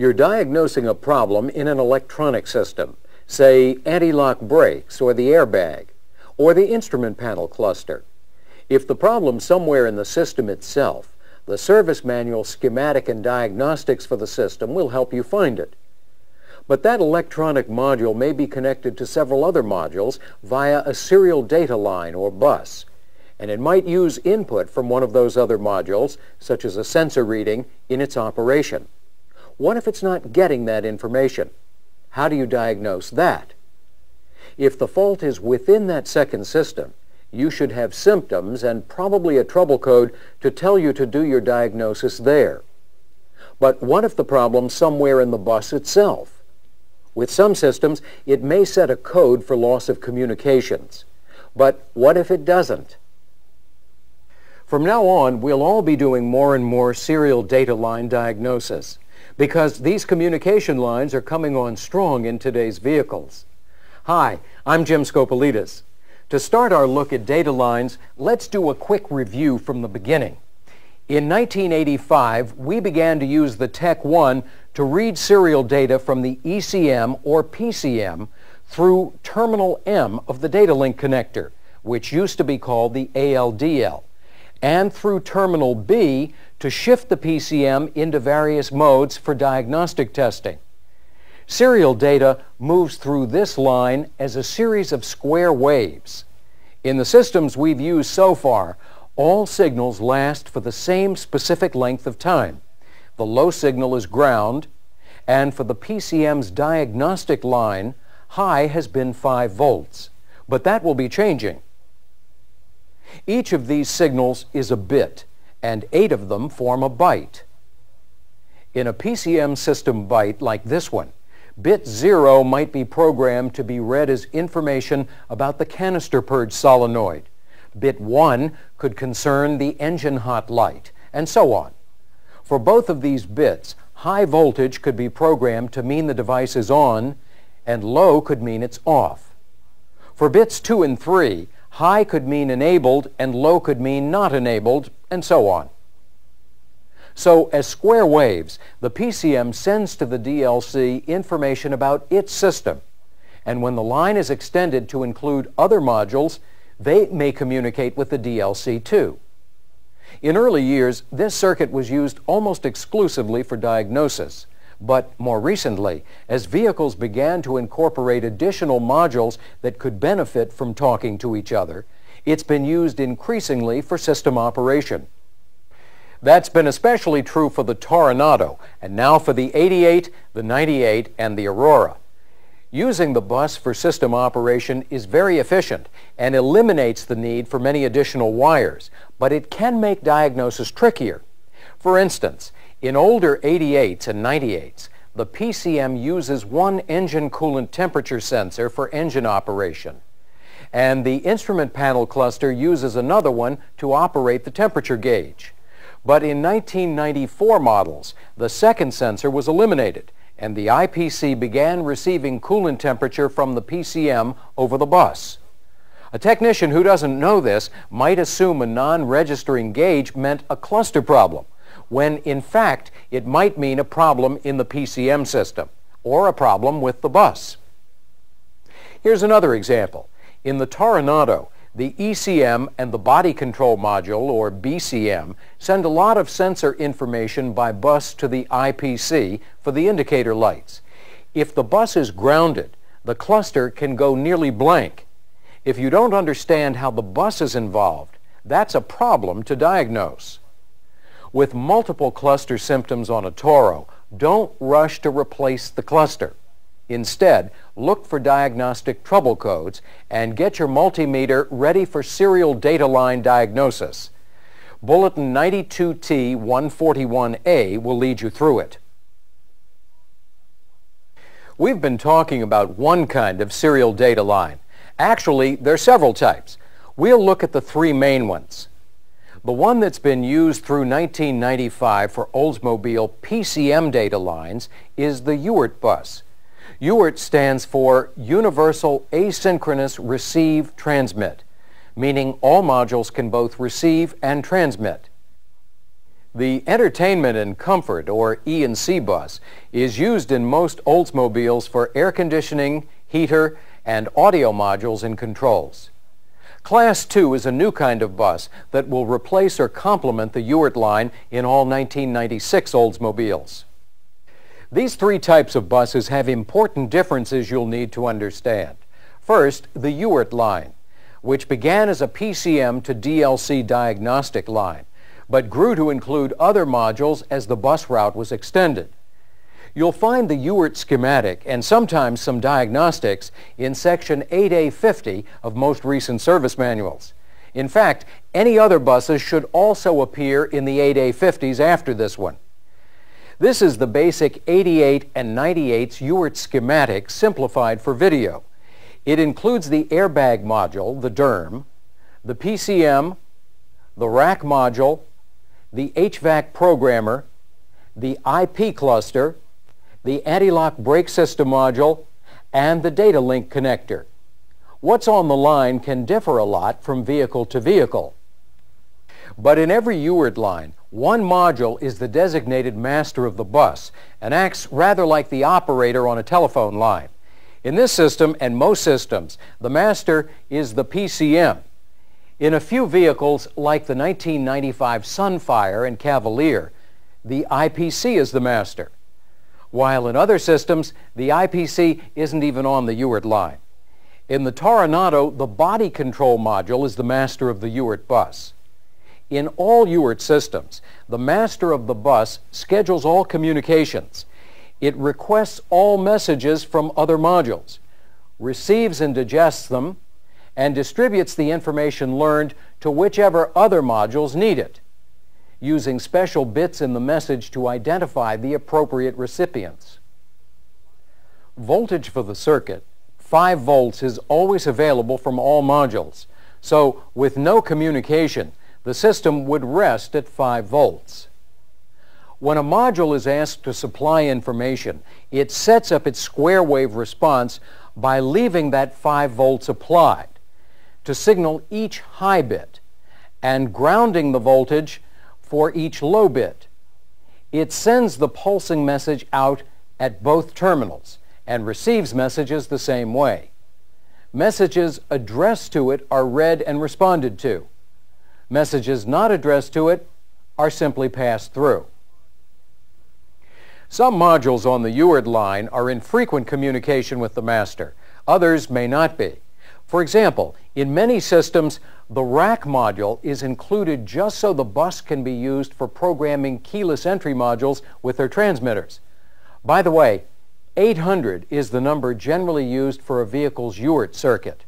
You're diagnosing a problem in an electronic system, say anti-lock brakes or the airbag, or the instrument panel cluster. If the problem's somewhere in the system itself, the service manual schematic and diagnostics for the system will help you find it. But that electronic module may be connected to several other modules via a serial data line or bus, and it might use input from one of those other modules, such as a sensor reading, in its operation. What if it's not getting that information? How do you diagnose that? If the fault is within that second system, you should have symptoms and probably a trouble code to tell you to do your diagnosis there. But what if the problem's somewhere in the bus itself? With some systems, it may set a code for loss of communications. But what if it doesn't? From now on, we'll all be doing more and more serial data line diagnosis, because these communication lines are coming on strong in today's vehicles. Hi, I'm Jim Scopolitas. To start our look at data lines, let's do a quick review from the beginning. In 1985, we began to use the Tech 1 to read serial data from the ECM or PCM through Terminal M of the data link connector, which used to be called the ALDL, and through Terminal B to shift the PCM into various modes for diagnostic testing. Serial data moves through this line as a series of square waves. In the systems we've used so far, all signals last for the same specific length of time. The low signal is ground, and for the PCM's diagnostic line, high has been 5 volts. But that will be changing. Each of these signals is a bit, and 8 of them form a byte. In a PCM system byte like this one, bit 0 might be programmed to be read as information about the canister purge solenoid. Bit 1 could concern the engine hot light, and so on. For both of these bits, high voltage could be programmed to mean the device is on, and low could mean it's off. For bits 2 and 3, high could mean enabled and low could mean not enabled, and so on. So as square waves, the PCM sends to the DLC information about its system, and when the line is extended to include other modules, they may communicate with the DLC too. In early years, this circuit was used almost exclusively for diagnosis. But more recently, as vehicles began to incorporate additional modules that could benefit from talking to each other, it's been used increasingly for system operation. That's been especially true for the Toronado, and now for the 88, the 98, and the Aurora. Using the bus for system operation is very efficient and eliminates the need for many additional wires, but it can make diagnosis trickier. For instance, in older 88s and 98s, the PCM uses one engine coolant temperature sensor for engine operation, and the instrument panel cluster uses another one to operate the temperature gauge. But in 1994 models, the second sensor was eliminated, and the IPC began receiving coolant temperature from the PCM over the bus. A technician who doesn't know this might assume a non-registering gauge meant a cluster problem, when in fact it might mean a problem in the PCM system, or a problem with the bus. Here's another example. In the Toronado, the ECM and the body control module, or BCM, send a lot of sensor information by bus to the IPC for the indicator lights. If the bus is grounded, the cluster can go nearly blank. If you don't understand how the bus is involved, that's a problem to diagnose. With multiple cluster symptoms on a Toro, don't rush to replace the cluster. Instead, look for diagnostic trouble codes and get your multimeter ready for serial data line diagnosis. Bulletin 92T141A will lead you through it. We've been talking about one kind of serial data line. Actually, there are several types. We'll look at the 3 main ones. The one that's been used through 1995 for Oldsmobile PCM data lines is the UART bus. UART stands for Universal Asynchronous Receive Transmit, meaning all modules can both receive and transmit. The Entertainment and Comfort, or E&C bus, is used in most Oldsmobiles for air conditioning, heater, and audio modules and controls. Class 2 is a new kind of bus that will replace or complement the Ewart line in all 1996 Oldsmobiles. These three types of buses have important differences you'll need to understand. First, the Ewart line, which began as a PCM to DLC diagnostic line, but grew to include other modules as the bus route was extended. You'll find the Ewart schematic and sometimes some diagnostics in Section 8A50 of most recent service manuals. In fact, any other buses should also appear in the 8A50s after this one. This is the basic 88 and 98's Ewart schematic simplified for video. It includes the airbag module, the DERM, the PCM, the rack module, the HVAC programmer, the IP cluster, the anti-lock brake system module, and the data link connector. What's on the line can differ a lot from vehicle to vehicle. But in every Ewart line, one module is the designated master of the bus and acts rather like the operator on a telephone line. In this system and most systems, the master is the PCM. In a few vehicles, like the 1995 Sunfire and Cavalier, the IPC is the master, while in other systems, the IPC isn't even on the Ewart line. In the Toronado, the body control module is the master of the Ewart bus. In all Ewart systems, the master of the bus schedules all communications. It requests all messages from other modules, receives and digests them, and distributes the information learned to whichever other modules need it, using special bits in the message to identify the appropriate recipients. Voltage for the circuit, 5 volts, is always available from all modules, so with no communication, the system would rest at 5 volts. When a module is asked to supply information, it sets up its square wave response by leaving that 5 volts applied to signal each high bit and grounding the voltage for each low bit. It sends the pulsing message out at both terminals and receives messages the same way. Messages addressed to it are read and responded to. Messages not addressed to it are simply passed through. Some modules on the Ewart line are in frequent communication with the master. Others may not be. For example, in many systems, the rack module is included just so the bus can be used for programming keyless entry modules with their transmitters. By the way, 800 is the number generally used for a vehicle's Ewart circuit.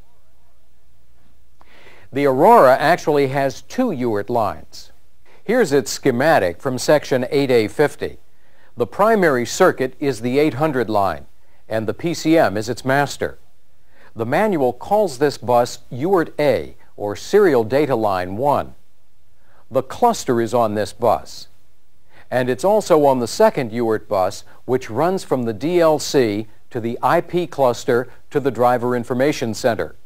The Aurora actually has 2 Ewart lines. Here's its schematic from Section 8A50. The primary circuit is the 800 line, and the PCM is its master. The manual calls this bus Ewart A, or Serial Data Line 1. The cluster is on this bus, and it's also on the second Ewart bus, which runs from the DLC to the IP cluster to the Driver Information Center.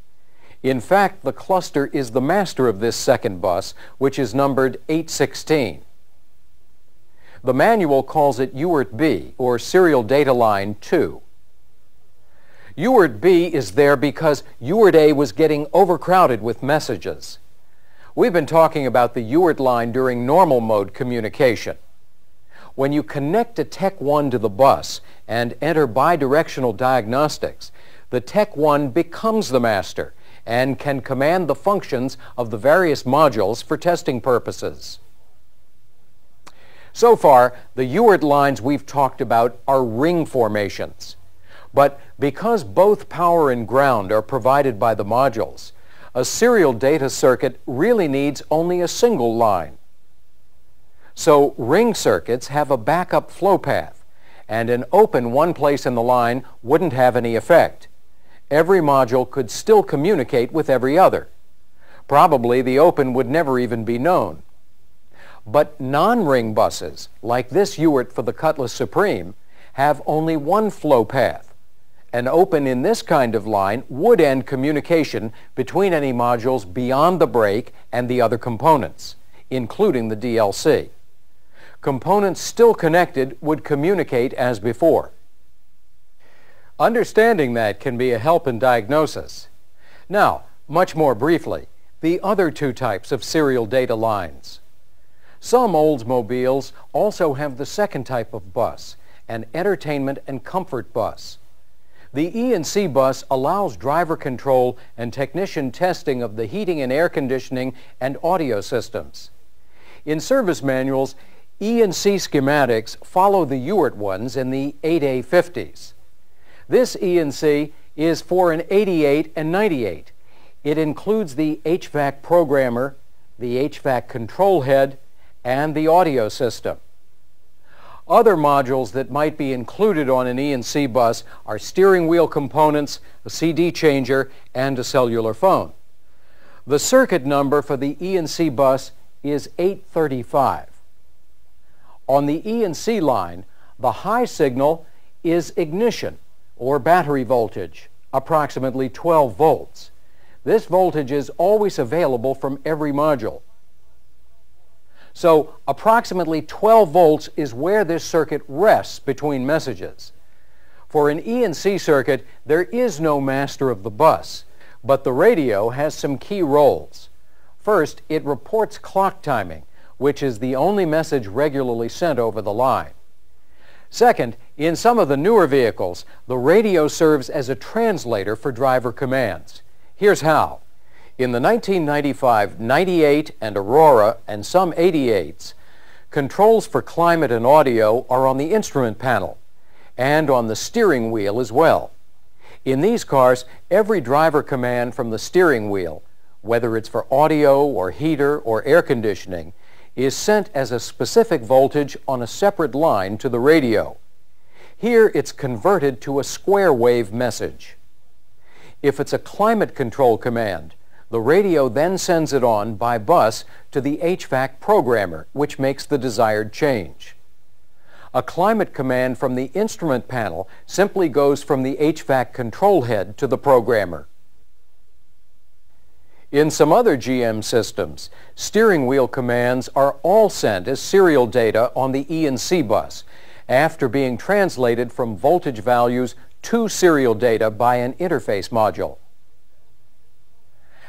In fact, the cluster is the master of this second bus, which is numbered 816. The manual calls it Ewart B, or Serial Data Line 2. Ewart B is there because Ewart A was getting overcrowded with messages. We've been talking about the Ewart line during normal mode communication. When you connect a Tech 1 to the bus and enter bidirectional diagnostics, the Tech 1 becomes the master and can command the functions of the various modules for testing purposes. So far, the Ewart lines we've talked about are ring formations. But because both power and ground are provided by the modules, a serial data circuit really needs only a single line. So ring circuits have a backup flow path, and an open one place in the line wouldn't have any effect. Every module could still communicate with every other. Probably the open would never even be known. But non-ring buses, like this Ewart for the Cutlass Supreme, have only one flow path. An open in this kind of line would end communication between any modules beyond the brake and the other components, including the DLC. Components still connected would communicate as before. Understanding that can be a help in diagnosis. Now, much more briefly, the other two types of serial data lines. Some Oldsmobiles also have the second type of bus, an entertainment and comfort bus. The E&C bus allows driver control and technician testing of the heating and air conditioning and audio systems. In service manuals, E&C schematics follow the Ewart ones in the 8A50s. This E&C is for an 88 and 98. It includes the HVAC programmer, the HVAC control head, and the audio system. Other modules that might be included on an E&C bus are steering wheel components, a CD changer, and a cellular phone. The circuit number for the E&C bus is 835. On the E&C line, the high signal is ignition, or battery voltage, approximately 12 volts. This voltage is always available from every module. So approximately 12 volts is where this circuit rests between messages. For an E&C circuit, there is no master of the bus, but the radio has some key roles. First, it reports clock timing, which is the only message regularly sent over the line. Second, in some of the newer vehicles, the radio serves as a translator for driver commands. Here's how. In the 1995 98 and Aurora and some 88s, controls for climate and audio are on the instrument panel and on the steering wheel as well. In these cars, every driver command from the steering wheel, whether it's for audio or heater or air conditioning, is sent as a specific voltage on a separate line to the radio. Here it's converted to a square wave message. If it's a climate control command, the radio then sends it on by bus to the HVAC programmer, which makes the desired change. A climate command from the instrument panel simply goes from the HVAC control head to the programmer. In some other GM systems, steering wheel commands are all sent as serial data on the E&C bus after being translated from voltage values to serial data by an interface module.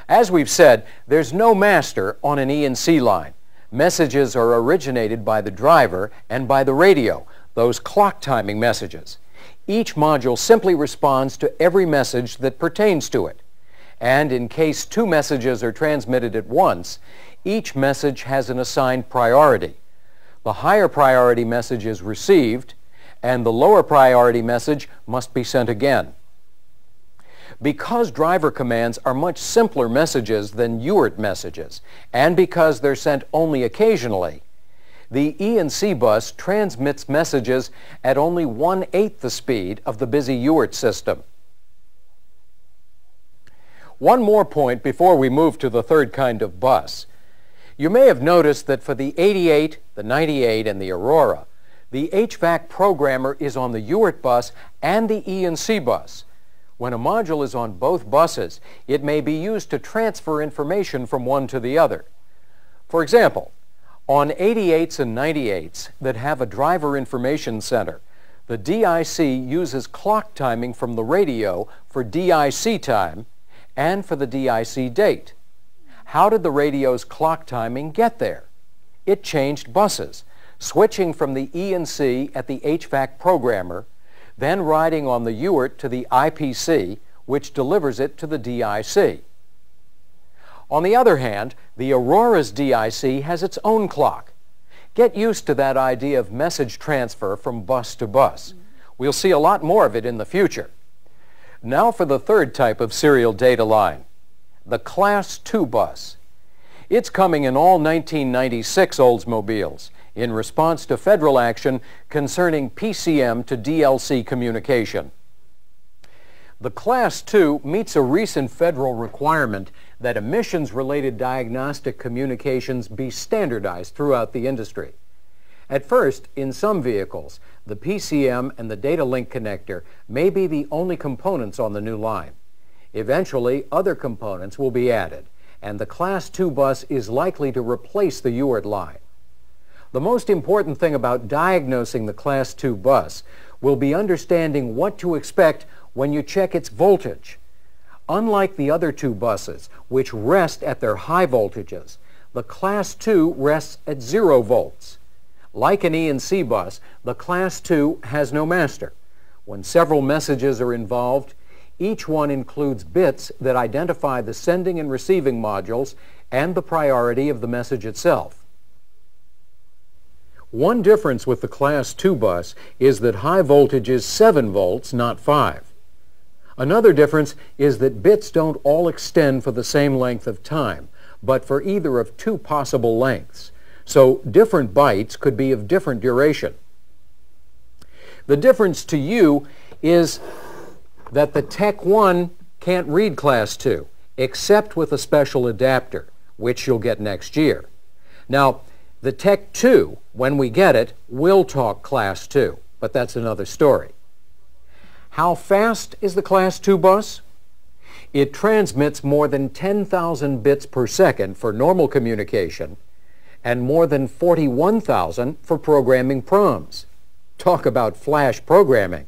As we've said, there's no master on an E&C line. Messages are originated by the driver and by the radio, those clock timing messages. Each module simply responds to every message that pertains to it. And in case two messages are transmitted at once, each message has an assigned priority. The higher priority message is received, and the lower priority message must be sent again. Because driver commands are much simpler messages than Ewart messages, and because they're sent only occasionally, the E&C bus transmits messages at only 1/8 the speed of the busy Ewart system. One more point before we move to the third kind of bus. You may have noticed that for the 88, the 98, and the Aurora, the HVAC programmer is on the Ewart bus and the E&C bus. When a module is on both buses, it may be used to transfer information from one to the other. For example, on 88s and 98s that have a driver information center, the DIC uses clock timing from the radio for DIC time and for the DIC date. How did the radio's clock timing get there? It changed buses, switching from the E&C at the HVAC programmer, then riding on the Ewart to the IPC, which delivers it to the DIC. On the other hand, the Aurora's DIC has its own clock. Get used to that idea of message transfer from bus to bus. We'll see a lot more of it in the future. Now for the third type of serial data line, the Class 2 bus. It's coming in all 1996 Oldsmobiles in response to federal action concerning PCM to DLC communication. The Class 2 meets a recent federal requirement that emissions-related diagnostic communications be standardized throughout the industry. At first, in some vehicles, the PCM and the data link connector may be the only components on the new line. Eventually, other components will be added, and the Class 2 bus is likely to replace the Ewart line. The most important thing about diagnosing the Class 2 bus will be understanding what to expect when you check its voltage. Unlike the other two buses, which rest at their high voltages, the Class 2 rests at 0 volts. Like an E&C bus, the Class 2 has no master. When several messages are involved, each one includes bits that identify the sending and receiving modules and the priority of the message itself. One difference with the Class 2 bus is that high voltage is 7 volts, not 5. Another difference is that bits don't all extend for the same length of time, but for either of two possible lengths. So different bytes could be of different duration. The difference to you is that the Tech 1 can't read Class 2, except with a special adapter, which you'll get next year. Now, the Tech 2, when we get it, will talk Class 2, but that's another story. How fast is the Class 2 bus? It transmits more than 10,000 bits per second for normal communication and more than 41,000 for programming proms. Talk about flash programming.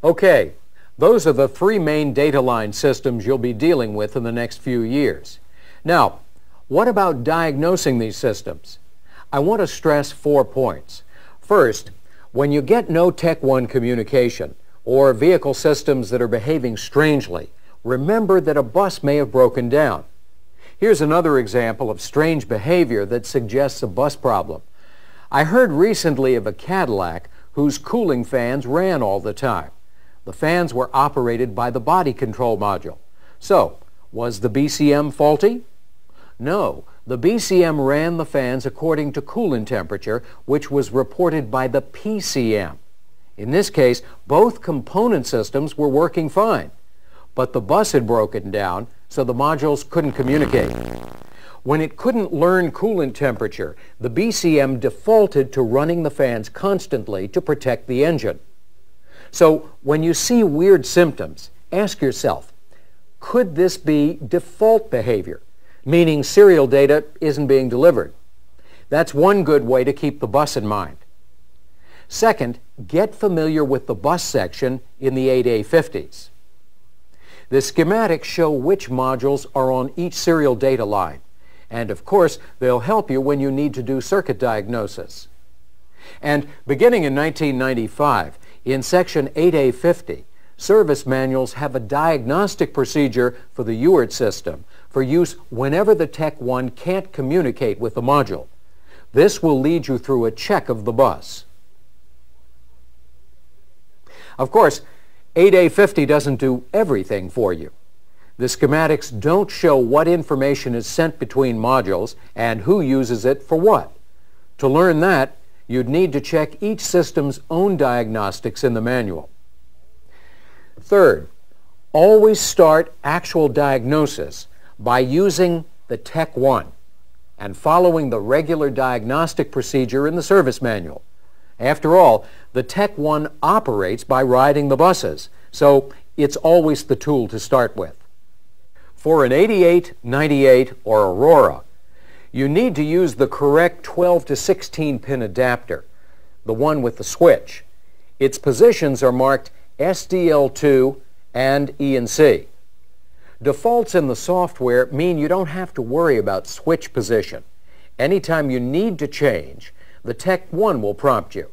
Okay, those are the three main data line systems you'll be dealing with in the next few years. Now, what about diagnosing these systems? I want to stress 4 points. First, when you get no Tech 1 communication or vehicle systems that are behaving strangely, remember that a bus may have broken down. Here's another example of strange behavior that suggests a bus problem. I heard recently of a Cadillac whose cooling fans ran all the time. The fans were operated by the body control module. So, was the BCM faulty? No, the BCM ran the fans according to coolant temperature, which was reported by the PCM. In this case, both component systems were working fine, but the bus had broken down, so the modules couldn't communicate. When it couldn't learn coolant temperature, the BCM defaulted to running the fans constantly to protect the engine. So when you see weird symptoms, ask yourself, could this be default behavior, meaning serial data isn't being delivered? That's one good way to keep the bus in mind. Second, get familiar with the bus section in the 8A50s. The schematics show which modules are on each serial data line, and of course they'll help you when you need to do circuit diagnosis. And beginning in 1995, in section 8A50, service manuals have a diagnostic procedure for the UART system for use whenever the Tech 1 can't communicate with the module. This will lead you through a check of the bus. Of course, 8A50 doesn't do everything for you. The schematics don't show what information is sent between modules and who uses it for what. To learn that, you'd need to check each system's own diagnostics in the manual. Third, always start actual diagnosis by using the Tech 1 and following the regular diagnostic procedure in the service manual. After all, the Tech 1 operates by riding the buses, so it's always the tool to start with. For an 88, 98, or Aurora, you need to use the correct 12 to 16 pin adapter, the one with the switch. Its positions are marked SDL2 and E&C. Defaults in the software mean you don't have to worry about switch position. Anytime you need to change, the Tech 1 will prompt you.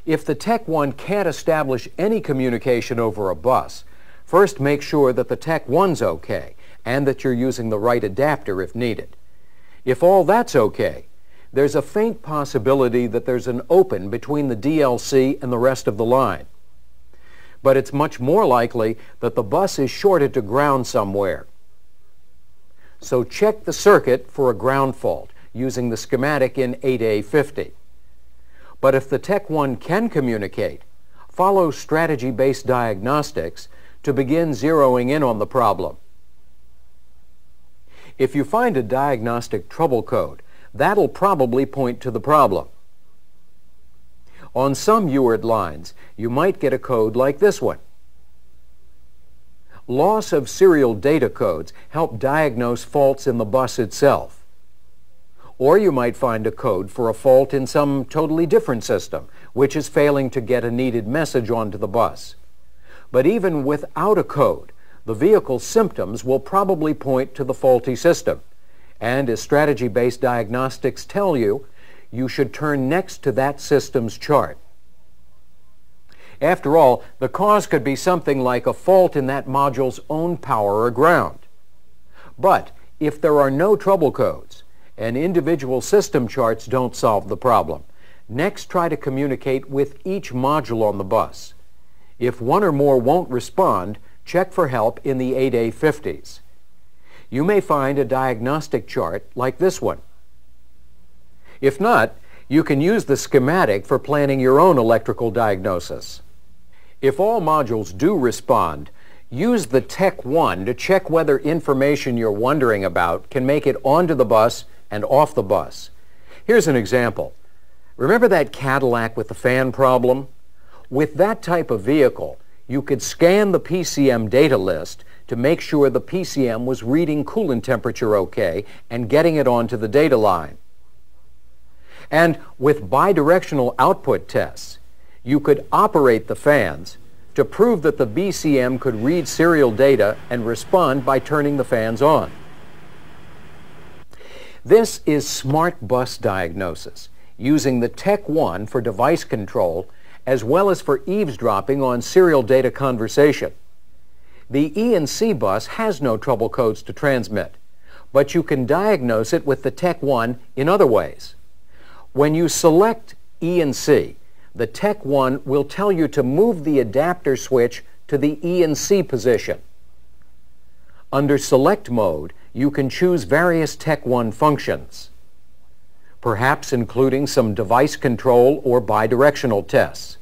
If the Tech 1 can't establish any communication over a bus, first make sure that the Tech 1's okay and that you're using the right adapter if needed. If all that's okay, there's a faint possibility that there's an open between the DLC and the rest of the line. But it's much more likely that the bus is shorted to ground somewhere. So check the circuit for a ground fault using the schematic in 8A50. But if the Tech 1 can communicate, follow strategy-based diagnostics to begin zeroing in on the problem. If you find a diagnostic trouble code, that'll probably point to the problem. On some UART lines, you might get a code like this one. Loss of serial data codes help diagnose faults in the bus itself. Or you might find a code for a fault in some totally different system, which is failing to get a needed message onto the bus. But even without a code, the vehicle's symptoms will probably point to the faulty system. And as strategy-based diagnostics tell you, you should turn next to that system's chart. After all, the cause could be something like a fault in that module's own power or ground. But if there are no trouble codes and individual system charts don't solve the problem, next try to communicate with each module on the bus. If one or more won't respond, check for help in the 8A50s. You may find a diagnostic chart like this one. If not, you can use the schematic for planning your own electrical diagnosis. If all modules do respond, use the Tech 1 to check whether information you're wondering about can make it onto the bus and off the bus. Here's an example. Remember that Cadillac with the fan problem? With that type of vehicle, you could scan the PCM data list to make sure the PCM was reading coolant temperature okay and getting it onto the data line. And with bidirectional output tests, you could operate the fans to prove that the BCM could read serial data and respond by turning the fans on. This is smart bus diagnosis, using the Tech 1 for device control as well as for eavesdropping on serial data conversation. The E&C bus has no trouble codes to transmit, but you can diagnose it with the Tech 1 in other ways. When you select E&C, the Tech 1 will tell you to move the adapter switch to the E&C position. Under Select mode, you can choose various Tech 1 functions, perhaps including some device control or bidirectional tests.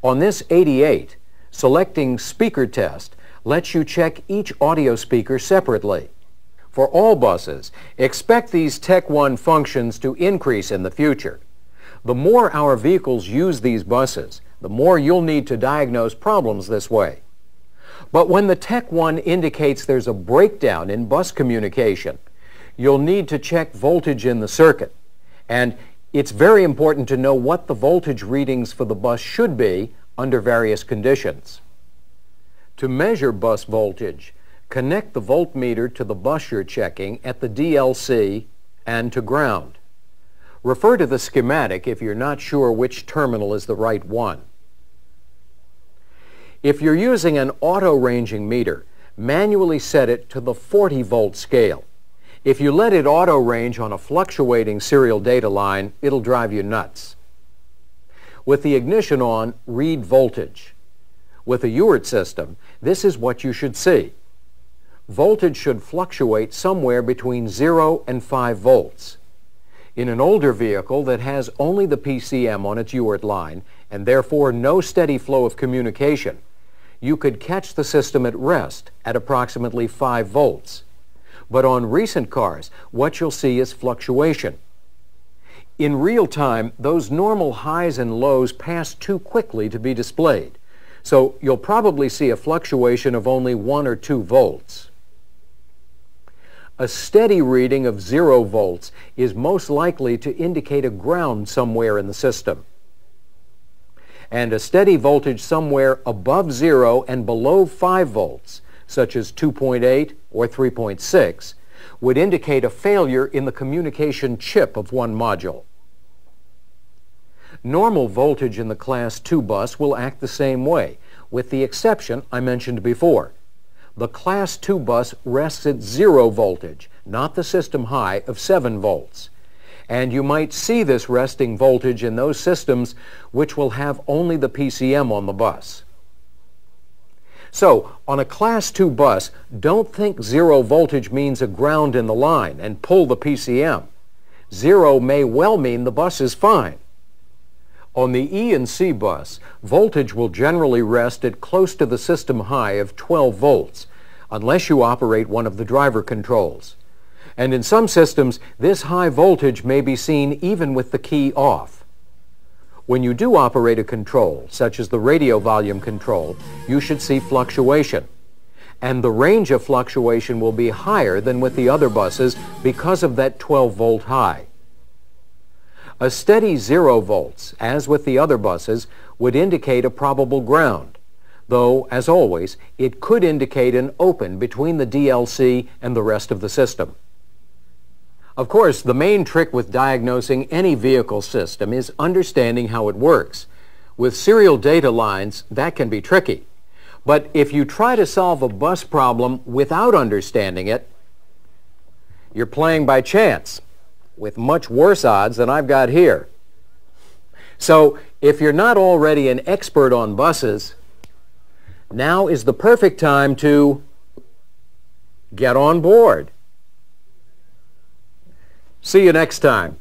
On this 88, selecting Speaker Test lets you check each audio speaker separately. For all buses, expect these Tech 1 functions to increase in the future. The more our vehicles use these buses, the more you'll need to diagnose problems this way. But when the Tech 1 indicates there's a breakdown in bus communication, you'll need to check voltage in the circuit. And it's very important to know what the voltage readings for the bus should be under various conditions. To measure bus voltage, connect the voltmeter to the bus you're checking at the DLC and to ground. Refer to the schematic if you're not sure which terminal is the right one. If you're using an auto-ranging meter, manually set it to the 40-volt scale. If you let it auto-range on a fluctuating serial data line, it'll drive you nuts. With the ignition on, read voltage. With a Ewart system, this is what you should see. Voltage should fluctuate somewhere between 0 and 5 volts. In an older vehicle that has only the PCM on its Ewart line, and therefore no steady flow of communication, you could catch the system at rest at approximately 5 volts. But on recent cars, what you'll see is fluctuation. In real time, those normal highs and lows pass too quickly to be displayed, so you'll probably see a fluctuation of only 1 or 2 volts. A steady reading of 0 volts is most likely to indicate a ground somewhere in the system. And a steady voltage somewhere above 0 and below 5 volts, such as 2.8 or 3.6, would indicate a failure in the communication chip of one module. Normal voltage in the Class 2 bus will act the same way, with the exception I mentioned before. The Class 2 bus rests at 0 voltage, not the system high of 7 volts. And you might see this resting voltage in those systems which will have only the PCM on the bus. So, on a Class 2 bus, don't think 0 voltage means a ground in the line and pull the PCM. 0 may well mean the bus is fine. On the E&C bus, voltage will generally rest at close to the system high of 12 volts, unless you operate one of the driver controls. And in some systems, this high voltage may be seen even with the key off. When you do operate a control, such as the radio volume control, you should see fluctuation. and the range of fluctuation will be higher than with the other buses because of that 12-volt high. A steady 0 volts, as with the other buses, would indicate a probable ground, though, as always, it could indicate an open between the DLC and the rest of the system. Of course, the main trick with diagnosing any vehicle system is understanding how it works. With serial data lines, that can be tricky. But if you try to solve a bus problem without understanding it, you're playing by chance, with much worse odds than I've got here. So, if you're not already an expert on buses, now is the perfect time to get on board. See you next time.